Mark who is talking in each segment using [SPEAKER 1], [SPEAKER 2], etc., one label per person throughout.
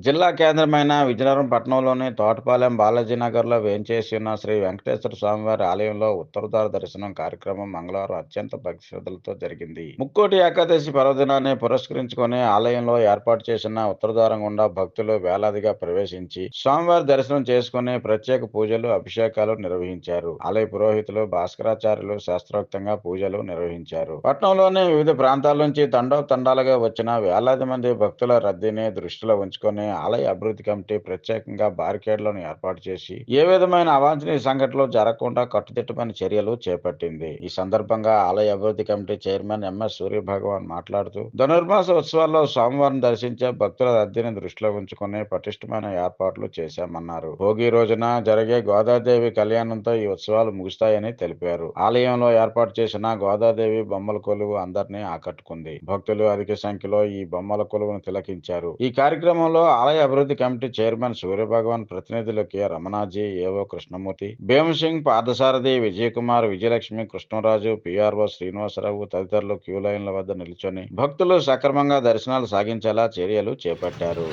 [SPEAKER 1] జిల్లా కేంద్రమైన విజయనగరం పట్టణంలోని తోటపాలెం బాలాజీనగర్‌లో వేంచేసి ఉన్న శ్రీ వెంకటేశ్వర స్వామివారి ఆలయంలో ఉత్తరద్వార దర్శనం కార్యక్రమం మంగళవారం అత్యంత భక్తి శ్రద్ధలతో జరిగింది. ముక్కోటి ఏకాదశి పర్వదినాన్ని పురస్కరించుకొని ఆలయంలో ఏర్పాటు చేసిన ఉత్తరద్వారం గుండా భక్తులు వేలాదిగా ప్రవేశించి స్వామివారి దర్శనం చేసుకుని ప్రత్యేక పూజలు, అభిషేకాలు నిర్వహించారు. ఆలయ పురోహితులు భాస్కరాచార్యులు శాస్త్రోక్తంగా పూజలు నిర్వహించారు. పట్టణంలోని వివిధ ప్రాంతాల నుంచి తండోపతండాలుగా వచ్చిన వేలాది మంది భక్తుల రద్దీని దృష్టిలో ఉంచుకొని ఆలయ అభివృద్ధి కమిటీ ప్రత్యేకంగా బారికేడ్లను ఏర్పాటు చేసి ఏ విధమైన అవాంఛనీయ సంఘటనలు జరగకుండా కట్టుదిట్టమైన చర్యలు చేపట్టింది. ఈ సందర్భంగా ఆలయ అభివృద్ధి కమిటీ చైర్మన్ ఎంఎస్ సూర్యభగవాన్ మాట్లాడుతూ ధనుర్మాస ఉత్సవాల్లో స్వామివారిని దర్శించే భక్తుల రద్దీని దృష్టిలో ఉంచుకుని పటిష్టమైన ఏర్పాట్లు చేశామన్నారు. భోగి రోజున జరిగే గోదాదేవి కళ్యాణంతో ఈ ఉత్సవాలు ముగుస్తాయని తెలిపారు. ఆలయంలో ఏర్పాటు చేసిన గోదాదేవి బొమ్మల కొలువు అందరినీ ఆకట్టుకుంది. భక్తులు అధిక సంఖ్యలో ఈ బొమ్మల కొలువును తిలకించారు. ఈ కార్యక్రమంలో ఆలయ అభివృద్ధి కమిటీ చైర్మన్ సూర్యభగవాన్, ప్రతినిధులు కె రమణాజీ, ఏవో కృష్ణమూర్తి, భీమసింగ్, పార్థసారథి, విజయకుమార్, విజయలక్ష్మి, కృష్ణరాజు, పిఆర్ఓ శ్రీనివాసరావు తదితరులు క్యూ లైన్ల వద్ద నిల్చొని భక్తులు సక్రమంగా దర్శనాలు సాగించేలా చర్యలు చేపట్టారు.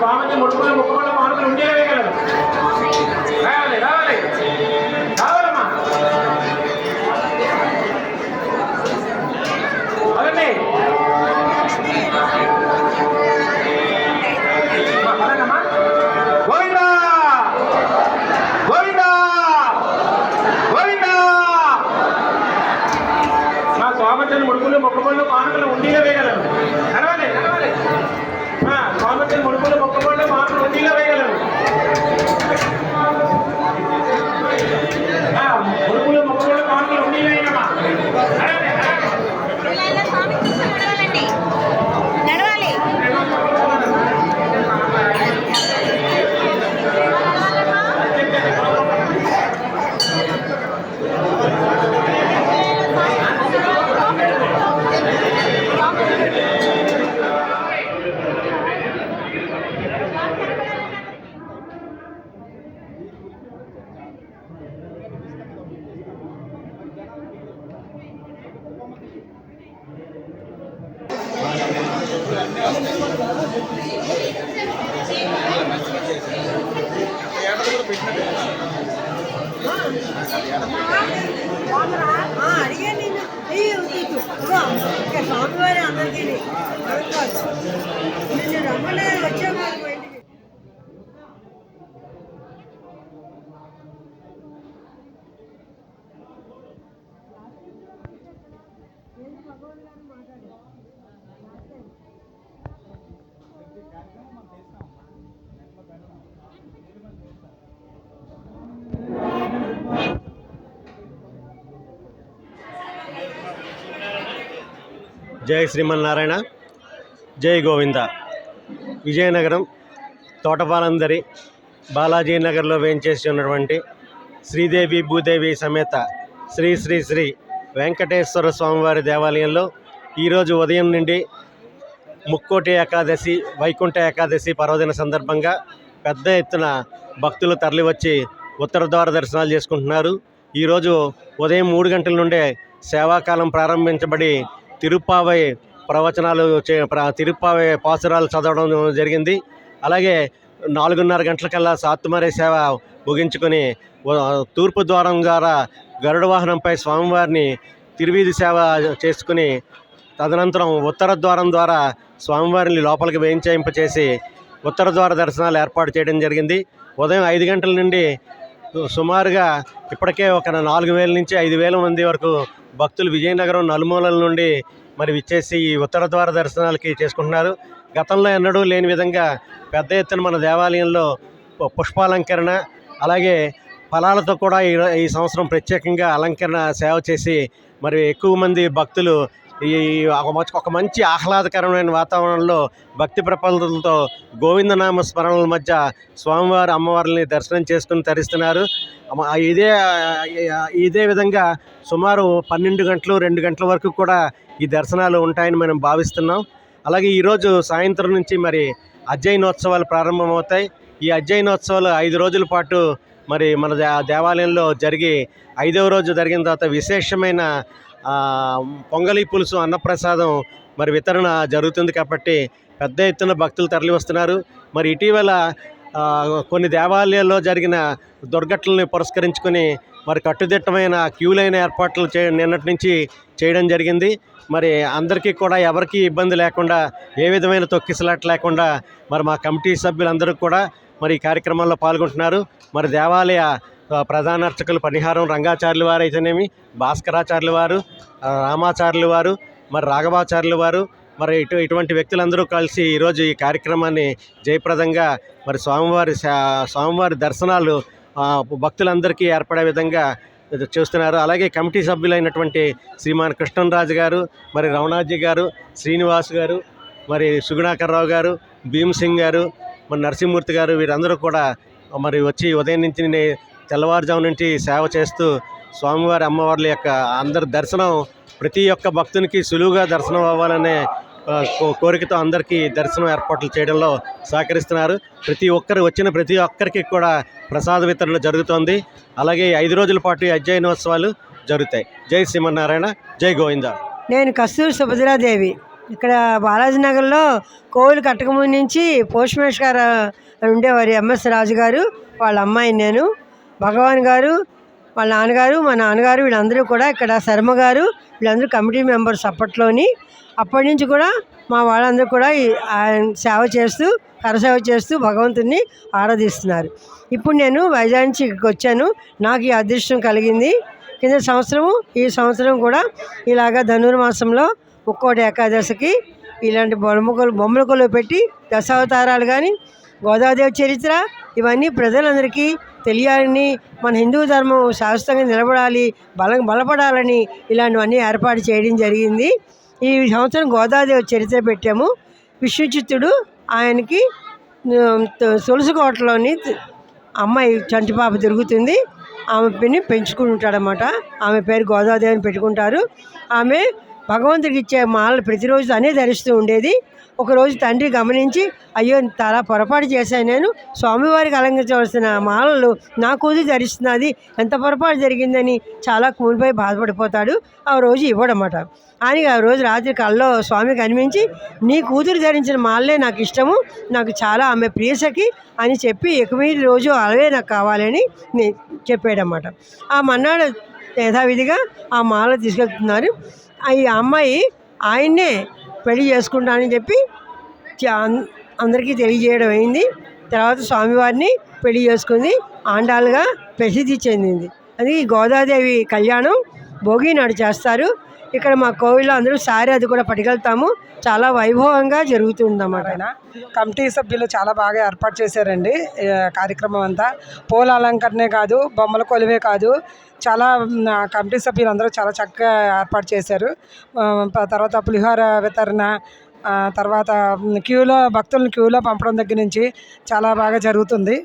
[SPEAKER 2] స్వామిని ముట్టుకుని ముక్కుమల్ల మానుకుని ఉండేవే కదా. రావాలి రావాలి రావాలి. అడిగే నేను స్వామివారి అందరికీ నేను రమ్మని వచ్చాను ఇంటికి.
[SPEAKER 3] జై శ్రీమన్నారాయణ, జై గోవింద. విజయనగరం తోటపాలందరి బాలాజీ నగర్లో వేయించేసి ఉన్నటువంటి శ్రీదేవి భూదేవి సమేత శ్రీ శ్రీ శ్రీ వెంకటేశ్వర స్వామివారి దేవాలయంలో ఈరోజు ఉదయం నుండి ముక్కోటి ఏకాదశి, వైకుంఠ ఏకాదశి పర్వదిన సందర్భంగా పెద్ద ఎత్తున భక్తులు తరలివచ్చి ఉత్తర ద్వార దర్శనాలు చేసుకుంటున్నారు. ఈరోజు ఉదయం 3 గంటల నుండే సేవాకాలం ప్రారంభించబడి తిరుప్పావై ప్రవచనాలు తిరుప్పావై పాసురాలు చదవడం జరిగింది. అలాగే 4:30 గంటలకల్లా సాత్తుమారి సేవ ముగించుకొని తూర్పు ద్వారం ద్వారా గరుడ వాహనంపై స్వామివారిని తిరువీధి సేవ చేసుకుని తదనంతరం ఉత్తర ద్వారం ద్వారా స్వామివారిని లోపలికి వేయించేంపచేసి ఉత్తర ద్వార దర్శనాలు ఏర్పాటు చేయడం జరిగింది. ఉదయం 5 గంటల నుండి సుమారుగా ఇప్పటికే ఒక 4,000 నుంచి 5,000 మంది వరకు భక్తులు విజయనగరం నలుమూలల నుండి మరి విచ్చేసి ఈ ఉత్తర ద్వార దర్శనాలకి చేసుకుంటున్నారు. గతంలో ఎన్నడూ లేని విధంగా పెద్ద ఎత్తున మన దేవాలయంలో పుష్పాలంకరణ, అలాగే ఫలాలతో కూడా ఈ సంవత్సరం ప్రత్యేకంగా అలంకరణ సేవ చేసి మరి ఎక్కువ మంది భక్తులు ఈ ఒక మంచి ఆహ్లాదకరమైన వాతావరణంలో భక్తి ప్రపదలతో గోవిందనామ స్మరణల మధ్య స్వామివారి అమ్మవారిని దర్శనం చేసుకుని తరిస్తున్నారు. ఇదే విధంగా సుమారు 12 గంటలు 2 గంటల వరకు కూడా ఈ దర్శనాలు ఉంటాయని మనం భావిస్తున్నాం. అలాగే ఈరోజు సాయంత్రం నుంచి మరి అధ్యయనోత్సవాలు ప్రారంభమవుతాయి. ఈ అధ్యయనోత్సవాలు 5 రోజుల పాటు మరి మన దేవాలయంలో జరిగి 5వ రోజు జరిగిన తర్వాత విశేషమైన పొంగలి పులుసు అన్నప్రసాదం మరి వితరణ జరుగుతుంది. కాబట్టి పెద్ద ఎత్తున భక్తులు తరలి వస్తున్నారు. మరి ఇటీవల కొన్ని దేవాలయాల్లో జరిగిన దుర్ఘటనల్ని పురస్కరించుకొని మరి కట్టుదిట్టమైన క్యూలైన ఏర్పాట్లు నిన్నటి నుంచి చేయడం జరిగింది. మరి అందరికీ కూడా ఎవరికీ ఇబ్బంది లేకుండా, ఏ విధమైన తొక్కిసలాట లేకుండా మరి మా కమిటీ సభ్యులందరూ కూడా మరి ఈ కార్యక్రమాల్లో పాల్గొంటున్నారు. మరి దేవాలయ ప్రధాన అర్చకులు పనిహారం రంగాచార్యుల వారు అయితేనేమి, భాస్కరాచార్యుల వారు, రామాచార్యుల వారు, మరి రాఘవాచార్యుల వారు, మరి ఇటువంటి వ్యక్తులందరూ కలిసి ఈరోజు ఈ కార్యక్రమాన్ని జయప్రదంగా మరి స్వామివారి దర్శనాలు భక్తులందరికీ ఏర్పడే విధంగా చూస్తున్నారు. అలాగే కమిటీ సభ్యులైనటువంటి శ్రీమాన్ కృష్ణరాజు గారు, మరి రమణాజీ గారు, శ్రీనివాస్ గారు, మరి సుగుణాకర్రావు గారు, భీమ్సింగ్ గారు, మరి నరసింహమూర్తి గారు, వీరందరూ కూడా మరి వచ్చి ఉదయం నుంచి తెల్లవారుజాము నుంచి సేవ చేస్తూ స్వామివారి అమ్మవార్ల యొక్క అందరి దర్శనం ప్రతి ఒక్క భక్తునికి సులువుగా దర్శనం అవ్వాలనే కోరికతో అందరికీ దర్శనం ఏర్పాట్లు చేయడంలో సహకరిస్తున్నారు. వచ్చిన ప్రతి ఒక్కరికి కూడా ప్రసాద వితరణ జరుగుతోంది. అలాగే 5 రోజుల పాటు అధ్యయనోత్సవాలు జరుగుతాయి. జై శ్రీమన్నారాయణ, జై గోవింద.
[SPEAKER 2] నేను కస్తూరి సుభద్రాదేవి. ఇక్కడ బాలాజీ నగర్లో కోవిలు కట్టకముందు నుంచి పోస్ట్ మాస్టర్ గారు ఉండేవారు, ఎంఎస్ రాజు గారు, వాళ్ళ అమ్మాయి నేను, భగవాన్ గారు, వాళ్ళ నాన్నగారు, మా నాన్నగారు, వీళ్ళందరూ కూడా ఇక్కడ శర్మ గారు, వీళ్ళందరూ కమిటీ మెంబర్స్ అప్పట్లోని. అప్పటి నుంచి కూడా మా వాళ్ళందరూ కూడా సేవ చేస్తూ, కరసేవ చేస్తూ భగవంతుని ఆరాధిస్తున్నారు. ఇప్పుడు నేను వైజాగ్ నుంచి ఇక్కడికి వచ్చాను. నాకు ఈ అదృష్టం కలిగింది. కింద సంవత్సరము, ఈ సంవత్సరం కూడా ఇలాగా ధనుర్మాసంలో ముక్కోటి ఏకాదశికి ఇలాంటి బొమ్మల కొలువు పెట్టి దశావతారాలు కానీ, గోదాదేవి చరిత్ర, ఇవన్నీ ప్రజలందరికీ తెలియాలని, మన హిందూ ధర్మం శాశ్వతంగా నిలబడాలి, బలపడాలని ఇలాంటివన్నీ ఏర్పాటు చేయడం జరిగింది. ఈ సంవత్సరం గోదాదేవి చరిత్ర పెట్టాము. విష్ణుచిత్తుడు ఆయనకి తులసికోటలోని అమ్మాయి చంటిపాప తిరుగుతుంది, ఆమె పెంచుకుని ఉంటాడనమాట. ఆమె పేరు గోదాదేవిని పెట్టుకుంటారు. ఆమె భగవంతుడికి ఇచ్చే మాలలు ప్రతిరోజు తనే ధరిస్తూ ఉండేది. ఒకరోజు తండ్రి గమనించి, అయ్యో చాలా పొరపాటు చేశాను, నేను స్వామివారికి అలంకరించవలసిన మాలలు నా కూతురు ధరిస్తున్నది, ఎంత పొరపాటు జరిగిందని చాలా కూలిపోయి బాధపడిపోతాడు. ఆ రోజు ఇవ్వడమాట. అని ఆ రోజు రాత్రి కల్లో స్వామి కనిపించి, నీ కూతురు ధరించిన మాలలే నాకు ఇష్టము, నాకు చాలా ఆమె ప్రియసఖి అని చెప్పి ఎకమీది రోజు అవే నాకు కావాలని చెప్పాడన్నమాట. ఆ మన్నాడు యథావిధిగా ఆ మాల తీసుకెళ్తున్నారు. ఈ అమ్మాయి ఆయన్నే పెళ్లి చేసుకుంటానని చెప్పి అందరికీ తెలియజేయడం అయింది. తర్వాత స్వామివారిని పెళ్లి చేసుకుంది, ఆండాలుగా ప్రసిద్ధి చెందింది. అది గోదాదేవి కళ్యాణం భోగి నాడు చేస్తారు. ఇక్కడ మా కోవిల్లో అందరూ సారి అది కూడా పట్టుకెళ్తాము. చాలా వైభవంగా జరుగుతుందన్నమాట.
[SPEAKER 4] కమిటీ సభ్యులు చాలా బాగా ఏర్పాటు చేశారండి కార్యక్రమం అంతా. పూల అలంకరణే కాదు, బొమ్మల కొలువే కాదు, చాలా కమిటీ సభ్యులు అందరూ చాలా చక్కగా ఏర్పాటు చేశారు. తర్వాత పులిహోర వితరణ, తర్వాత భక్తులను క్యూలో పంపడం దగ్గర నుంచి చాలా బాగా జరుగుతుంది.